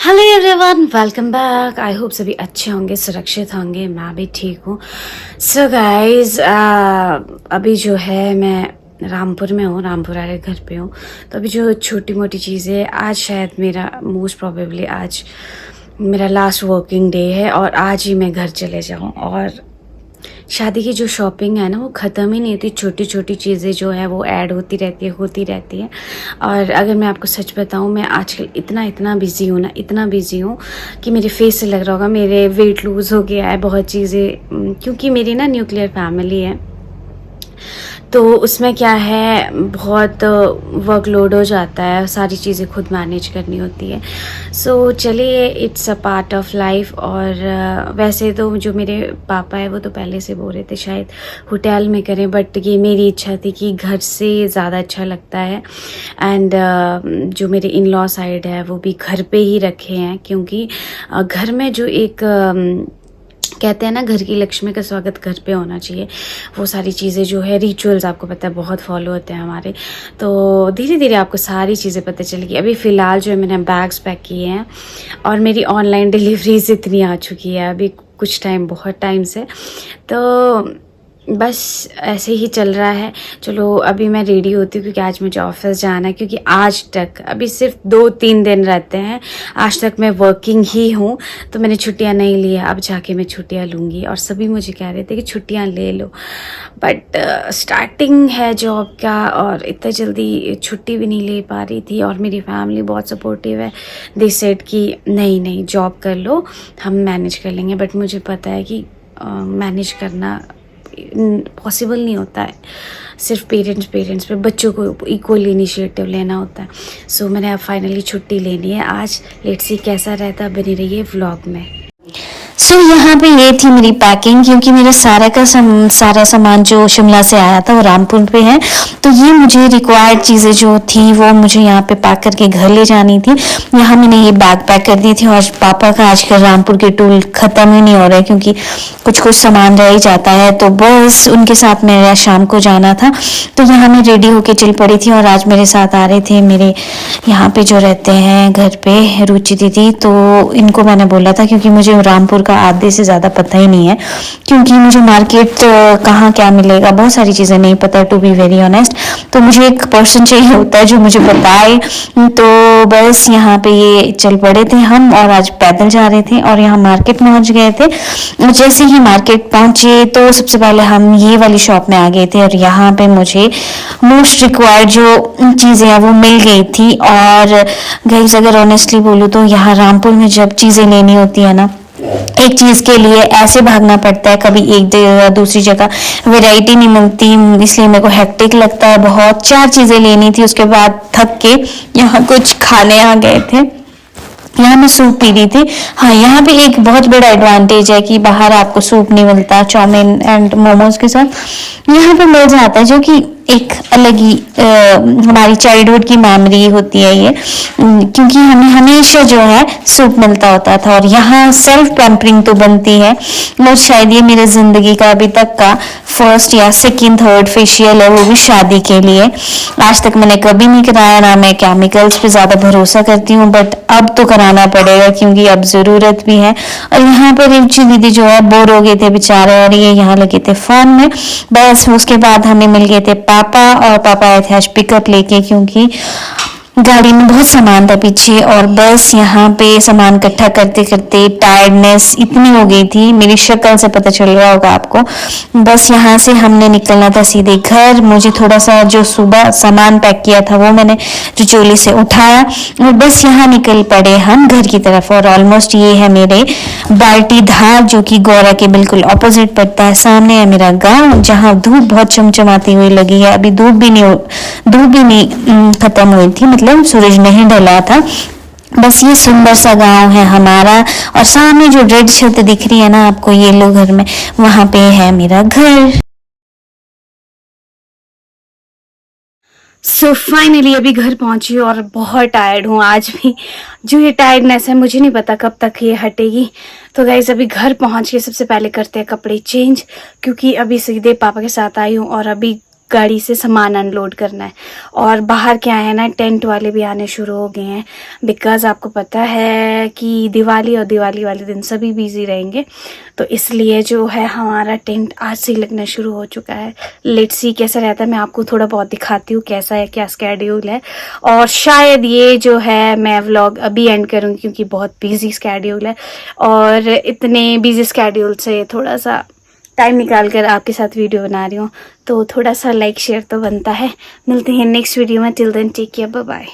Hello everyone, welcome back. I hope सभी अच्छे होंगे, सुरक्षित होंगे। मैं भी ठीक हूँ। सो गाइज, अभी जो है मैं रामपुर में हूँ, रामपुर वाले घर पे हूँ। तो अभी जो छोटी मोटी चीज़ें, आज शायद मेरा मोस्ट प्रोबेबली आज मेरा लास्ट वर्किंग डे है और आज ही मैं घर चले जाऊँ। और शादी की जो शॉपिंग है ना, वो ख़त्म ही नहीं होती। छोटी छोटी चीज़ें जो है वो ऐड होती रहती है। और अगर मैं आपको सच बताऊं, मैं आजकल इतना बिज़ी हूँ ना, इतना बिज़ी हूँ कि मेरे फेस से लग रहा होगा मेरे वेट लूज़ हो गया है बहुत चीज़ें, क्योंकि मेरी ना न्यूक्लियर फैमिली है। तो उसमें क्या है, बहुत वर्कलोड हो जाता है, सारी चीज़ें खुद मैनेज करनी होती है। सो चलिए, it's a part of life. और वैसे तो जो मेरे पापा है वो तो पहले से बोल रहे थे शायद होटल में करें, बट ये मेरी इच्छा थी कि घर से ज़्यादा अच्छा लगता है। एंड जो मेरे इन लॉ साइड है वो भी घर पे ही रखे हैं, क्योंकि घर में जो एक कहते हैं ना, घर की लक्ष्मी का स्वागत घर पे होना चाहिए। वो सारी चीज़ें जो है, रिचुअल्स आपको पता है बहुत फॉलो होते हैं हमारे। तो धीरे धीरे आपको सारी चीज़ें पता चलेगी। अभी फ़िलहाल जो है मैंने बैग्स पैक किए हैं और मेरी ऑनलाइन डिलीवरीज इतनी आ चुकी है अभी कुछ टाइम, बहुत टाइम से। तो बस ऐसे ही चल रहा है। चलो अभी मैं रेडी होती हूँ, क्योंकि आज मुझे ऑफिस जाना है। क्योंकि आज तक अभी सिर्फ 2-3 दिन रहते हैं, आज तक मैं वर्किंग ही हूँ। तो मैंने छुट्टियाँ नहीं ली है, अब जाके मैं छुट्टियाँ लूँगी। और सभी मुझे कह रहे थे कि छुट्टियाँ ले लो, बट स्टार्टिंग है जॉब का और इतना जल्दी छुट्टी भी नहीं ले पा रही थी। और मेरी फैमिली बहुत सपोर्टिव है। दे सेड कि नहीं जॉब कर लो, हम मैनेज कर लेंगे। बट मुझे पता है कि मैनेज करना पॉसिबल नहीं होता है। सिर्फ पेरेंट्स पे बच्चों को इक्वल इनिशिएटिव लेना होता है। सो मैंने अब फाइनली छुट्टी लेनी है आज। लेट्स सी कैसा रहता, बनी रहिए व्लॉग में। यहाँ पे ये थी मेरी पैकिंग, क्योंकि मेरा सारा सामान जो शिमला से आया था वो रामपुर पे है। तो ये मुझे रिक्वायर्ड चीज़ें जो थी वो मुझे यहाँ पे पैक करके घर ले जानी थी। यहाँ मैंने ये बैग पैक कर दी थी। और पापा का आजकल रामपुर के टूल ख़त्म ही नहीं हो रहे, क्योंकि कुछ सामान रह ही जाता है। तो बस उनके साथ मेरा शाम को जाना था। तो यहाँ मैं रेडी होके चल पड़ी थी। और आज मेरे साथ आ रहे थे मेरे यहाँ पे जो रहते हैं घर पे, रुचि दीदी। तो इनको मैंने बोला था, क्योंकि मुझे रामपुर का आधे से ज़्यादा पता ही नहीं है, क्योंकि मुझे मार्केट कहाँ क्या मिलेगा, बहुत सारी चीज़ें नहीं पता, टू बी वेरी ऑनेस्ट। तो मुझे एक पर्सन चाहिए होता है जो मुझे बताए। तो बस यहाँ पे ये चल पड़े थे हम, और आज पैदल जा रहे थे और यहाँ मार्केट पहुँच गए थे। जैसे ही मार्केट पहुँचे तो सबसे पहले हम ये वाली शॉप में आ गए थे। और यहाँ पे मुझे मोस्ट रिक्वायर्ड जो चीज़ें हैं वो मिल गई थी। और गाइस, अगर ऑनेस्टली बोलूँ तो यहाँ रामपुर में जब चीज़ें लेनी होती है ना, एक चीज के लिए ऐसे भागना पड़ता है, कभी एक जगह दूसरी जगह वैरायटी नहीं मिलती, इसलिए मेरे को हेक्टिक लगता है बहुत। 4 चीजें लेनी थी, उसके बाद थक के यहाँ कुछ खाने आ गए थे। यहाँ मैं सूप पी रही थी। हाँ, यहाँ पे एक बहुत बड़ा एडवांटेज है कि बाहर आपको सूप नहीं मिलता चाउमीन एंड मोमोज के साथ। यहाँ पे मिल जाता है, जो कि एक अलग ही हमारी चाइल्डहुड की मेमोरी होती है ये। क्योंकि हमें हमेशा जो है सूप मिलता होता था। और यहाँ सेल्फ पैम्परिंग तो बनती है, और शायद ये मेरे जिंदगी का अभी तक का फर्स्ट या सेकंड थर्ड फेशियल है, वो भी शादी के लिए। आज तक मैंने कभी नहीं कराया, ना मैं केमिकल्स पे ज्यादा भरोसा करती हूँ, बट अब तो कराना पड़ेगा क्योंकि अब जरूरत भी है। और यहाँ पर रुचि दीदी जो है बोर हो गए थे बेचारे, और ये यहाँ लगे थे फोन में। बस उसके बाद हमें मिल गए थे पापा, और पापा आए थे आज पिकअप लेके, क्योंकि गाड़ी में बहुत सामान था पीछे। और बस यहाँ पे सामान इकट्ठा करते करते टायर्डनेस इतनी हो गई थी, मेरी शक्ल से पता चल रहा होगा आपको। बस यहाँ से हमने निकलना था सीधे घर। मुझे थोड़ा सा जो सुबह सामान पैक किया था वो मैंने चोली से उठाया, और बस यहाँ निकल पड़े हम घर की तरफ। और ऑलमोस्ट ये है मेरे बाल्टी धार, जो कि गौरा के बिल्कुल ऑपोजिट पड़ता है। सामने है मेरा गाँव, जहाँ धूप बहुत चमचमाती हुई लगी है। अभी धूप भी नहीं खत्म हुई थी, मतलब सूरज नहीं ढला था। बस ये सुंदर सा गांव है हमारा। और सामने जो रेड छत दिख रही है ना आपको येलो घर में, वहां पे है मेरा घर। सो फाइनली अभी घर पहुंची और बहुत टायर्ड हूँ आज भी। जो ये टायर्डनेस है, मुझे नहीं पता कब तक ये हटेगी। तो गाइस, अभी घर पहुंच के सबसे पहले करते हैं कपड़े चेंज, क्योंकि अभी सीधे पापा के साथ आई हूँ और अभी गाड़ी से सामान अनलोड करना है। और बाहर क्या है ना, टेंट वाले भी आने शुरू हो गए हैं, बिकॉज़ आपको पता है कि दिवाली और दिवाली वाले दिन सभी बिजी रहेंगे, तो इसलिए जो है हमारा टेंट आज से ही लगना शुरू हो चुका है। लेट्स सी कैसा रहता है, मैं आपको थोड़ा बहुत दिखाती हूँ कैसा है, क्या स्केड्यूल है। और शायद ये जो है मैं व्लॉग अभी एंड करूँगी क्योंकि बहुत बिजी स्केड्यूल है, और इतने बिजी स्केड्यूल से थोड़ा सा टाइम निकाल कर आपके साथ वीडियो बना रही हूँ, तो थोड़ा सा लाइक शेयर तो बनता है। मिलते हैं नेक्स्ट वीडियो में, till then take care, bye bye.